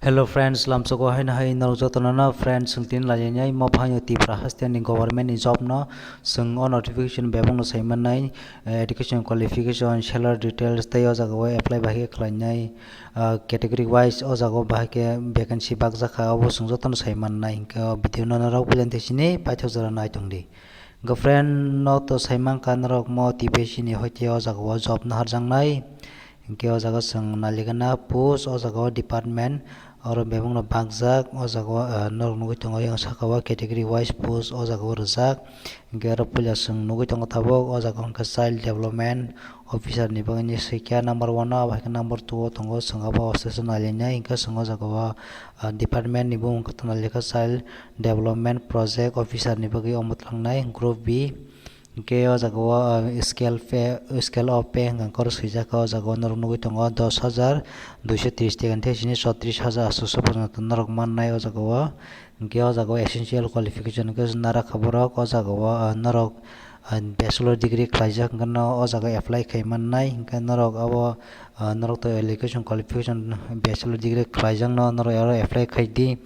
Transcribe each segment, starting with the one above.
Hello friends, lamsoko hain hai narujatana friends sungtin lajanya mo bhanyo ti prahastia ni government ni job no sung on notification bebong no saiman nai education qualification salary details tai o jaga apply bahike khlainai category wise o jaga bahike vacancy bagjaka obo sungjatano saiman nai ka video no rok presentation paithak jara nai tongdi go friend no to saiman kan rok mo ti besi ni hoite o jaga job na harjang nai ke o jaga sung naligana post o jaga department oro bebong no bagjak o jaga norok nugui tongo yang saka category wise post o jaga rijak hingke aro puila sung nugui tongo tabuk o jaga hingke child development officer ni bagani sikya number 1 o bahike number 2 o tongo sung abo station nalinai hingke sung o jaga department ni bung hingke tonglika child development project officer ni bagi o mutlangnai group B hingke o jaga scale of pay hingka kor swijak o jaga norok nugui tongo 10,230 takan the sini 36,800 porjonto norok mannai o jaga hingke o jaga essential qualification hingke nara khaborok o jaga norok bachelor degree khlaijak hingke no o jaga apply khaimannai hingke norok abo norok to education qualification bachelor degree khlaijak no norok aro apply khaidi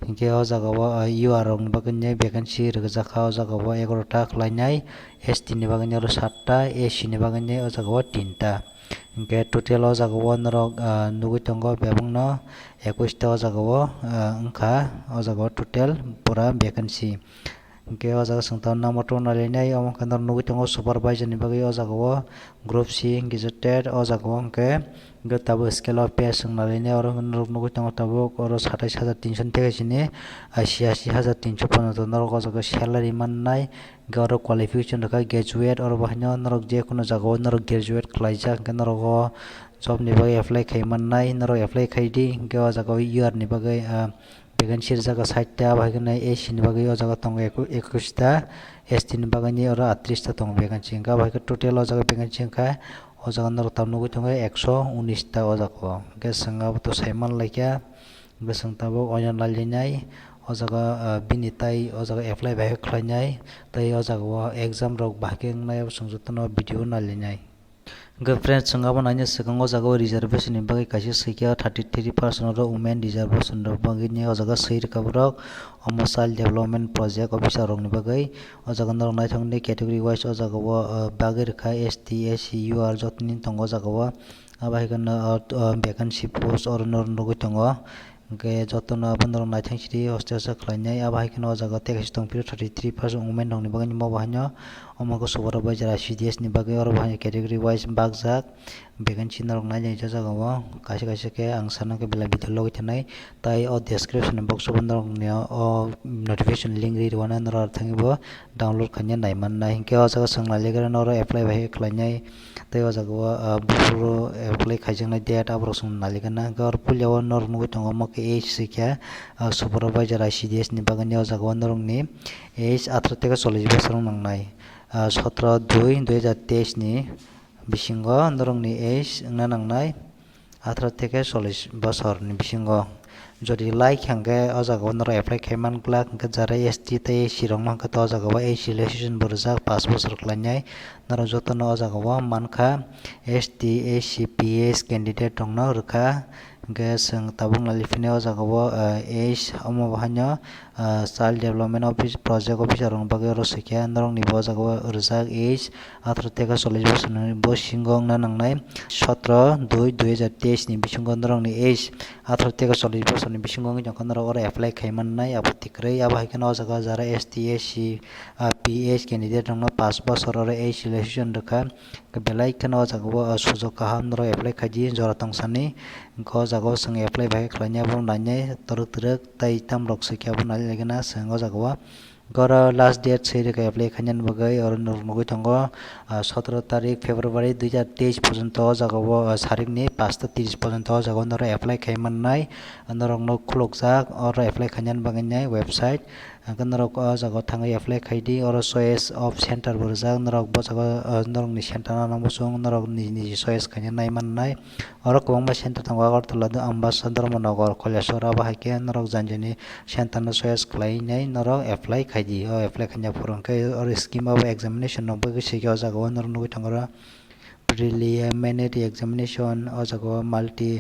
hingke o jaga UR rok ni bagui vacancy rwjaka o jaga 11 ta khlainai ST ni bagui aro 7 ta AC ni bagui o jaga 3 ta hingke total o jaga norok nugui tongo bebong no 21 ta o jaga wngkha o jaga total pura vacancy hingke o jaga sungta number 2 nalinai omo khe nugui tongo supervisor ni bagui o jaga group C gazetted o jaga hingke tabo scale of pay sung nalinai oro norok nugui tongo tabuk oro 27,300 থেকে sini 88,300 porjonto norok o jaga salary mannai hingke oro qualification rokha graduate oro bahaino norok jekono jaga norok graduate khlaijak hingke norok o job ni bagui apply khaimannai norok apply khaidi hingke o jaga UR ni bagui vacancy jaga 60 ta bahike AC ni bagui o jaga tongo 21 ta ST ni bagui oro 38 ta tongo vacancy hingke bahike total o jaga vacancy hingkha o jaga norok tam nugui tongo 119 ta o jaga hingke sung abo to saiman laikia hingke sung tabuk oino nalinai o jaga bini tai o jaga apply bahike khlainai tai o jaga exam rok bahike wngnai sungjatano video nalinai hingke friends sung abo naina swkang o jaga reservation ni bagui kaisa sikya 33% ro women reservation rok bagui o jaga swi rwka borok omo child development project officer rok ni bagui o jaga norok naithokni category wise o jaga bagui rwkha ST AC UR jotoni tongo o jaga abahike vacancy post oro norok nugui tongo hingke jotono abo norok naithok hostel khlainai abahike o jaga tekaisi tongpio 33% women rok ni bagui mo bahaino omo ke supervisor CDS ni bagui oro bahaino category wise bagjak vacancy norok nainai jaga o kaisa kaisa ke ang sana ke bela video logoi thanai tai o description box o norok ni o notification link ri rwana norok thangi bo download khaina naimannai hingke o jaga sung naligara oro apply bahike khlainai tai o jaga bufuro apply khaijaknai date abo sung naligana hingke oro puila o norok nugui tongo omo ke age sikya supervisor CDS ni bagui o jaga norok ni age 18 থেকে 40 বছর nangnai 17/2/2023 ni bisingo norok ni age wngna nangnai 18 থেকে 40 বছর ni bisingo jodi like hingke o jaga norok apply khaimangkla hingke jara ST tai AC rok no hingke o jaga AC registration bo rijak 5 বছর khlainai norok jotono o jaga mankha ST AC PS candidate rok no rwkha hingke sung tabuk nalifine o jaga age omo bahaino child development office project officer rok bagui oro sikya norok ni bo jaga rijak age 18 থেকে 40 বছর ni bo singo wngna nangnai 17/2/2023 ni bisingo norok ni age 18 থেকে 40 বছর ni bisingo wngui tongkha norok oro apply khaimannai abo tikrui abahike o jaga jara ST AC PS candidate rok no 5 বছর oro AC registration rwkha belai kheno o jaga sujog kaham norok apply khaidi jora tongsani hingke o jaga sung apply bahike khlainai abo nainai torok torok tai tam rok sikya abo nailagena sung o jaga goro last date sei rwka apply khainani bagui oro norok nugui tongo 17 tarik February 2023 porjonto o jaga sarik ni 5 ta 30 porjonto o jaga norok apply khaimannai norok no khulukjak oro apply khainani bagui website hingke norok o jaga thangui apply khaidi oro choice of center bo rijak norok bo jaga norok ni center no nangbuchung norok ni choice khaina naimannai oro kwbangma center tongo agartala ambassador monogar koilashwar abahike norok janjani center no choice khlainai norok apply khaidi o apply khaina pore hingke oro scheme of examination no bagui sikya o jaga norok nugui tongo preliminary examination o jago multi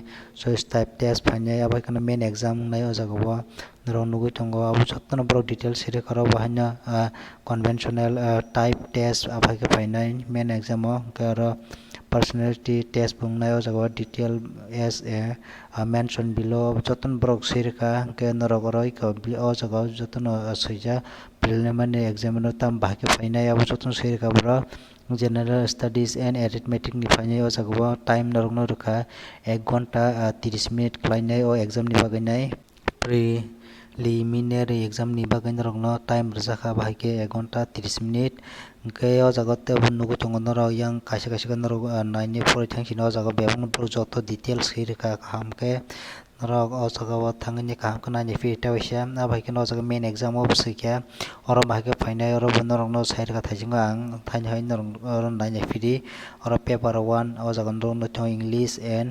choice type test phainai abo kana main exam nai o jago norok nugui tongo abo jotono borok details siri koro bahaino conventional type test abai ke phainai main exam o ke aro personality test bungnai o jago detail as a mention below jotono borok sirka ke norok oro o jago jotono suija preliminary exam no tam bahake phainai abo jotono sirka borok general studies and arithmetic ni phainai o jago time norok no rokha 1 ghonta 30 minute khlainai o exam ni bagai nai preliminary exam ni bagai norok no time rwjaka bahai 1 ghonta 30 minute hingke o jaga tebo nugui tongo norok yang kaisa kaisa norok nainai phoraithangsing o jaga bebangno joto details sirika kaham ke norok o jaga o thangani kaham ke nainai phi taisa abai ke o jaga main exam o bwsaikia oro bahai phainai oro norok no sairika thaisingo ang thainai norok oro nainai phidi oro paper 1 o jaga norok no tongo english and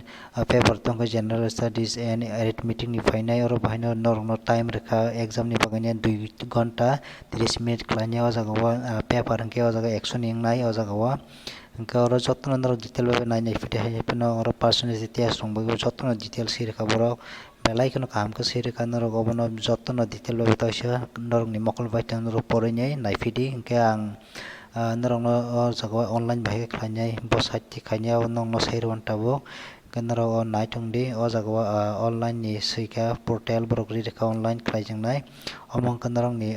paper tongo general studies and arithmetic ni phainai oro bahai norok no time rekha exam ni bagai 2 ghonta 30 minute khlainai o jaga paper hingke o jaga 100 ni wngnai o jaga o hingke oro jotono norok detail bhai nainai phidi hai phano oro personality test rongbai jotono details sirika borok belai kheno kaham ke sirika norok obono jotono detail bhai taisa norok ni mokol bai tang norok porainai naifidi hingke ang norok no o jaga online bahai khlainai bo site khainai o nog no sairwan tabuk norok o naitongdi o jaga online ni sika portal borok rika online khlaijaknai omo wngkha norok ni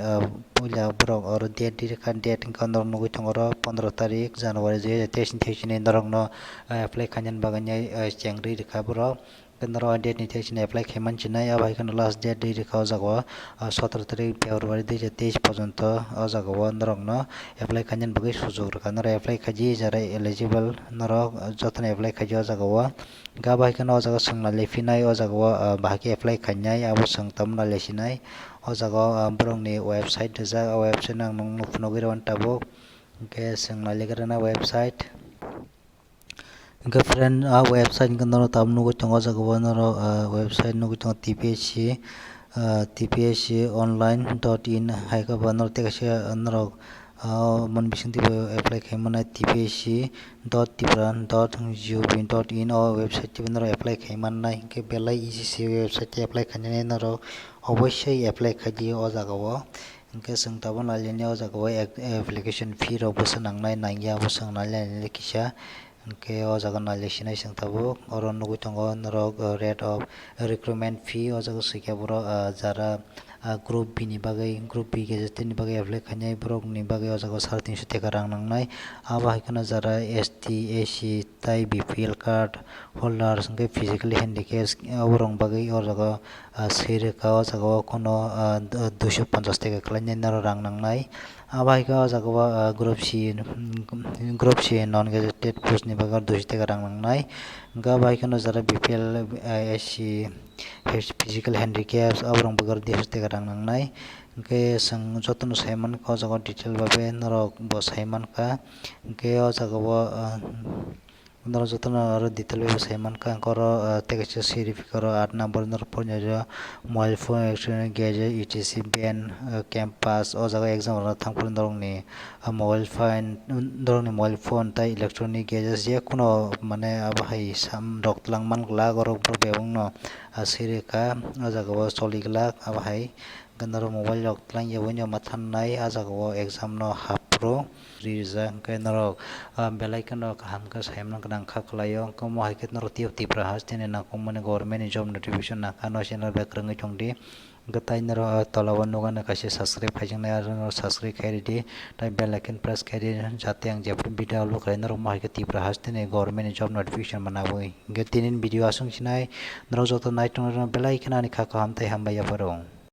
puila borok oro date dirikha date wngkha norok nugui tongo oro 15 tarik January 2023 ni norok no apply khainani bagai chengri rikha borok norok date ni teisi apply khaimanchinai abai khano last date dirikha o jaga 17 tarik February 2023 porjonto o jaga o norok no apply khainani bagui sujok rwkha norok apply khaiji jara eligible norok jotono apply khaiji o jaga o gabai khano o jaga sungna lephinai o jaga o bahai apply khainai abo sungtamna lesinai o jaga borok ni website rijak o website ang nukphunugui rawan tabuk hingke sungna legrana website hingke friend website hingke norok tabuk nugui tongo o jaga o norok website nugui tongo tpsc.online.in haike bo norok tekaisa norok mon bisingtwi apply khaimani tpsc.tripura.gov.in o website tibo norok apply khaimannai hingke belai easy se website apply khainani norok obossoi apply khaidiyo o jaga o hingke chwng tabuk nailainai o jaga o application fee rok bo swnangnai naingya abo chwng nailainai kisa hingke o jaga nailaisinai chwng tabuk oro nugui tongo norok rate of recruitment fee o jaga swikia borok jara group B ni bagai group B gazetteer ni bagai apply khainai borok ni bagai o jaga 350 taka rang nangnai abo hai khano jara ST AC tai BPL card holders hingke physically handicapped abo rong bagai o jaga sirika o jaga kono 250 taka khlainai norok rang nangnai abo hai o jaga group C non gazetted post ni bagai 200 taka rang nangnai hingke abo hai khano jara BPL SC physical handicaps abo rong bagai 200 taka rang nangnai hingke chwng jotono saimankha o jaga detail bhabe norok bo saimankha hingke o jaga o norok jotono aro detail bhabe saimankha hingke oro tekaisa certificate oro 8 number norok pornyajo mobile phone electronic gadget etc band campus o jaga exam rok thangphuru norok ni mobile phone tai electronic gadget jekono mane abo hai sam rok twlangman gorok bebangno sirika o jaga o choliglak abo hai norok mobile rok twlangyabui no thannai o jaga o exam no hapro rijak hingke norok belai kheno kaham khe saimna gwnangkha khlaio hingke mo hai khe norok Tripura haste ni nangkukmani government ni job notification nakha no channel bekwrwngui tongdi hingke tai norok tola o nukgano kaisa subscribe khaijaknai aro norok subscribe khai redi tai bell icon press khai redi jate ang jephru video upload khlai norok mo hai khe Tripura haste ni government ni job notification manabui hingke tini video asungchinai norok joto naitung belai kheno ani kha kaham tai hambai afarong।